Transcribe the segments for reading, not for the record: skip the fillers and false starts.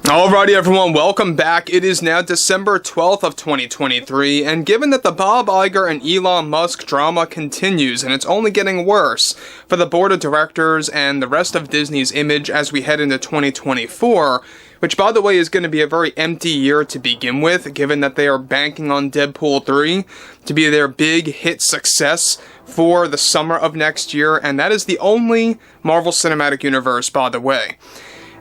Alrighty everyone, welcome back. It is now December 12th of 2023, and given that the Bob Iger and Elon Musk drama continues, and it's only getting worse for the board of directors and the rest of Disney's image as we head into 2024, which by the way is going to be a very empty year to begin with, given that they are banking on Deadpool 3 to be their big hit success for the summer of next year, and that is the only Marvel Cinematic Universe, by the way.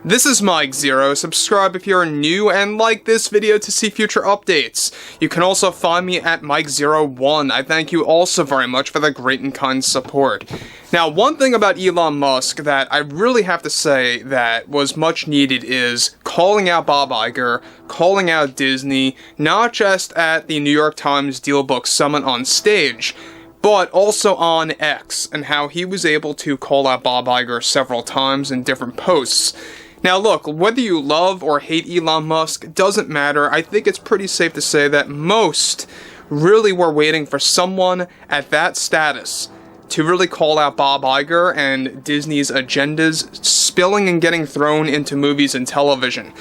This is Mike Zero. Subscribe if you're new and like this video to see future updates. You can also find me at Mike01. I thank you also very much for the great and kind support. Now, one thing about Elon Musk that I really have to say that was much needed is calling out Bob Iger, calling out Disney, not just at the New York Times Dealbook Summit on stage, but also on X, and how he was able to call out Bob Iger several times in different posts. Now look, whether you love or hate Elon Musk doesn't matter. I think it's pretty safe to say that most really were waiting for someone at that status to really call out Bob Iger and Disney's agendas spilling and getting thrown into movies and television.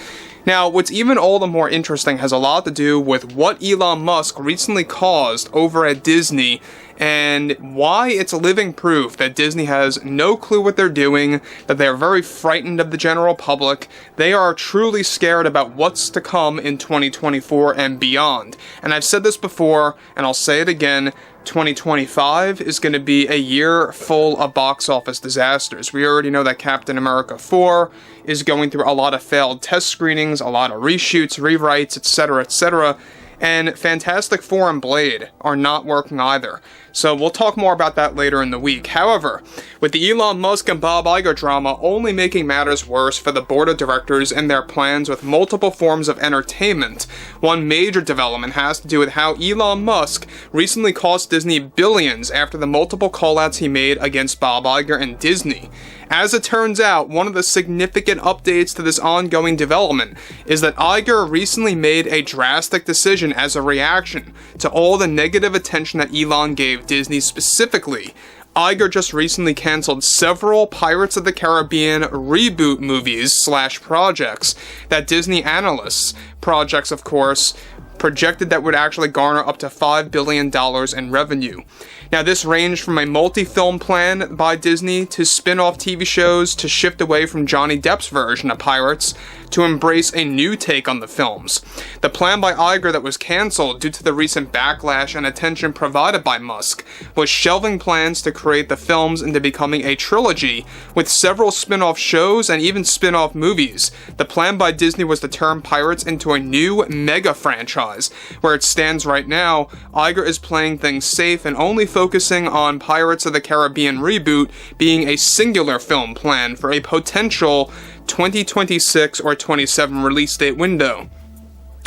Now, what's even all the more interesting has a lot to do with what Elon Musk recently caused over at Disney and why it's living proof that Disney has no clue what they're doing, that they're very frightened of the general public. They are truly scared about what's to come in 2024 and beyond. And I've said this before, and I'll say it again, 2025 is going to be a year full of box office disasters. We already know that Captain America 4 is going through a lot of failed test screenings, a lot of reshoots, rewrites, etc., etc., and Fantastic Four and Blade are not working either. So we'll talk more about that later in the week. However, with the Elon Musk and Bob Iger drama only making matters worse for the board of directors and their plans with multiple forms of entertainment, one major development has to do with how Elon Musk recently cost Disney billions after the multiple callouts he made against Bob Iger and Disney. As it turns out, one of the significant updates to this ongoing development is that Iger recently made a drastic decision as a reaction to all the negative attention that Elon gave Disney specifically. Iger just recently canceled several Pirates of the Caribbean reboot movies / projects that Disney analysts, projects of course, projected that would actually garner up to $5 billion in revenue. Now, this ranged from a multi-film plan by Disney to spin-off TV shows to shift away from Johnny Depp's version of Pirates to embrace a new take on the films. The plan by Iger that was cancelled due to the recent backlash and attention provided by Musk was shelving plans to create the films into becoming a trilogy with several spin-off shows and even spin-off movies. The plan by Disney was to turn Pirates into a new mega franchise. Where it stands right now, Iger is playing things safe and only focusing on Pirates of the Caribbean reboot being a singular film plan for a potential 2026 or 27 release date window.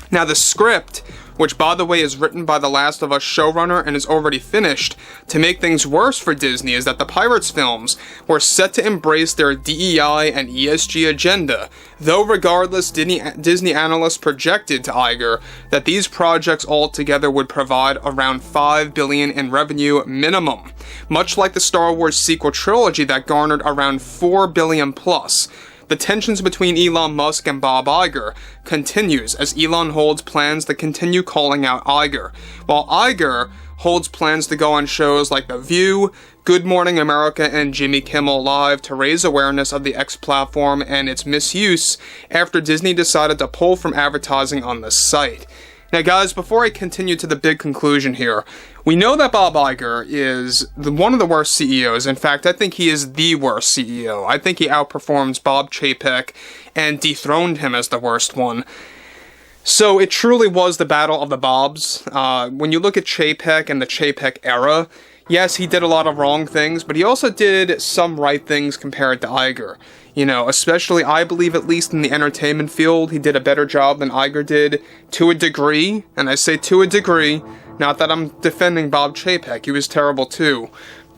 Now, the script, which by the way is written by the Last of Us showrunner and is already finished, to make things worse for Disney is that the Pirates films were set to embrace their DEI and ESG agenda, though regardless, Disney analysts projected to Iger that these projects altogether would provide around $5 billion in revenue minimum, much like the Star Wars sequel trilogy that garnered around $4 billion plus. The tensions between Elon Musk and Bob Iger continues as Elon holds plans to continue calling out Iger, while Iger holds plans to go on shows like The View, Good Morning America, and Jimmy Kimmel Live to raise awareness of the X platform and its misuse after Disney decided to pull from advertising on the site. Now guys, before I continue to the big conclusion here, we know that Bob Iger is one of the worst CEOs. In fact, I think he is the worst CEO. I think he outperforms Bob Chapek and dethroned him as the worst one. So it truly was the battle of the Bobs. When you look at Chapek and the Chapek era, yes, he did a lot of wrong things, but he also did some right things compared to Iger. You know, especially, I believe, at least in the entertainment field, he did a better job than Iger did, to a degree, and I say to a degree, not that I'm defending Bob Chapek, he was terrible too.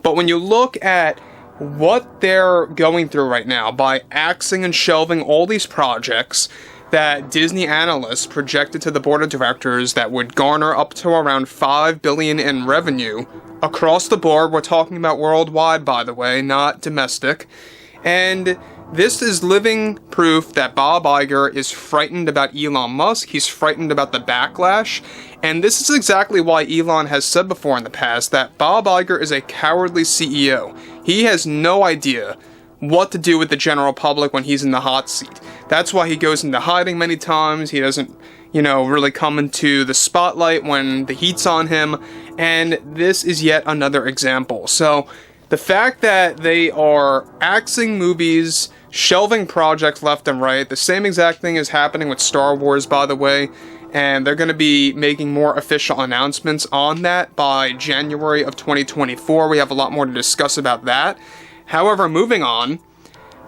But when you look at what they're going through right now, by axing and shelving all these projects that Disney analysts projected to the board of directors that would garner up to around $5 billion in revenue, across the board, we're talking about worldwide, by the way, not domestic, and this is living proof that Bob Iger is frightened about Elon Musk. He's frightened about the backlash. And this is exactly why Elon has said before in the past that Bob Iger is a cowardly CEO. He has no idea what to do with the general public when he's in the hot seat. That's why he goes into hiding many times. He doesn't, really come into the spotlight when the heat's on him. And this is yet another example. So the fact that they are axing movies, shelving projects left and right, the same exact thing is happening with Star Wars, by the way. And they're going to be making more official announcements on that by January of 2024. We have a lot more to discuss about that. However, moving on,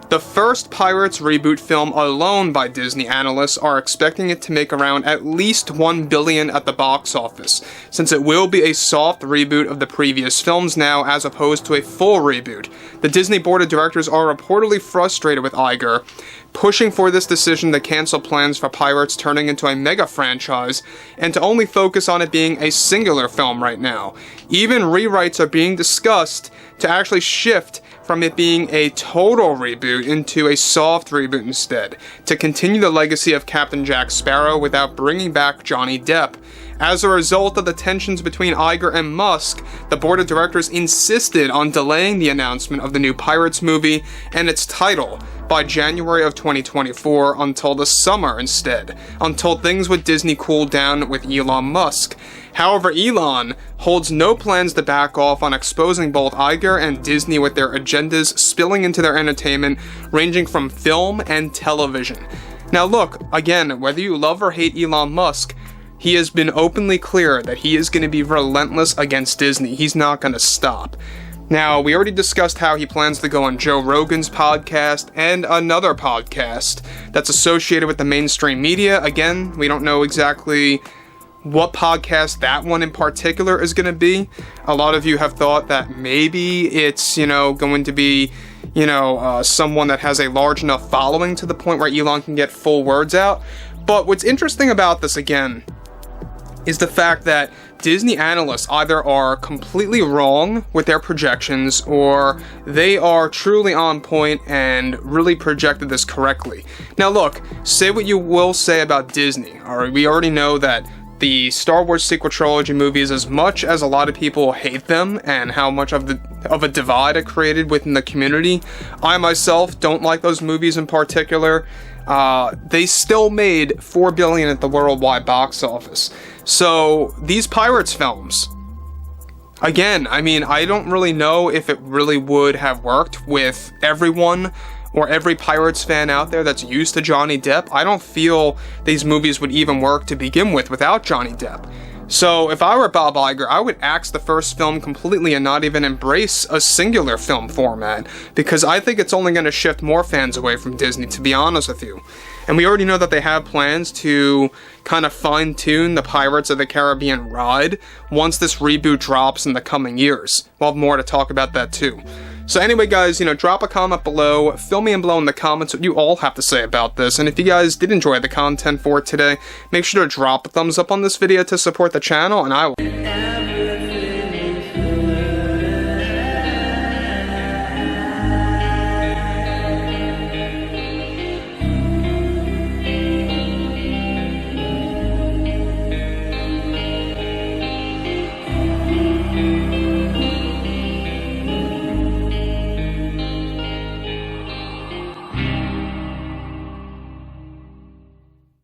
the first Pirates reboot film alone by Disney analysts are expecting it to make around at least $1 billion at the box office, since it will be a soft reboot of the previous films now as opposed to a full reboot. The Disney board of directors are reportedly frustrated with Iger, pushing for this decision to cancel plans for Pirates turning into a mega franchise and to only focus on it being a singular film right now. Even rewrites are being discussed to actually shift from it being a total reboot into a soft reboot instead, to continue the legacy of Captain Jack Sparrow without bringing back Johnny Depp. As a result of the tensions between Iger and Musk, the board of directors insisted on delaying the announcement of the new Pirates movie and its title by January of 2024 until the summer instead, until things with Disney cooled down with Elon Musk. However, Elon holds no plans to back off on exposing both Iger and Disney with their agendas spilling into their entertainment, ranging from film and television. Now look, again, whether you love or hate Elon Musk, he has been openly clear that he is going to be relentless against Disney. He's not going to stop. Now, we already discussed how he plans to go on Joe Rogan's podcast and another podcast that's associated with the mainstream media. Again, we don't know exactly what podcast that one in particular is going to be. A lot of you have thought that maybe it's, going to be, someone that has a large enough following to the point where Elon can get full words out. But what's interesting about this, again, is the fact that Disney analysts either are completely wrong with their projections or they are truly on point and really projected this correctly. Now look, say what you will say about Disney. We already know that the Star Wars sequel trilogy movies, as much as a lot of people hate them and how much of a divide it created within the community, I myself don't like those movies in particular. They still made $4 billion at the worldwide box office. So these Pirates films, again, I don't really know if it really would have worked with everyone or every Pirates fan out there that's used to Johnny Depp. I don't feel these movies would even work to begin with without Johnny Depp. So if I were Bob Iger, I would axe the first film completely and not even embrace a singular film format, because I think it's only going to shift more fans away from Disney, to be honest with you. And we already know that they have plans to kind of fine-tune the Pirates of the Caribbean ride once this reboot drops in the coming years. We'll have more to talk about that too. So anyway, guys, drop a comment below, fill me in below in the comments what you all have to say about this, and if you guys did enjoy the content for today, make sure to drop a thumbs up on this video to support the channel, and I will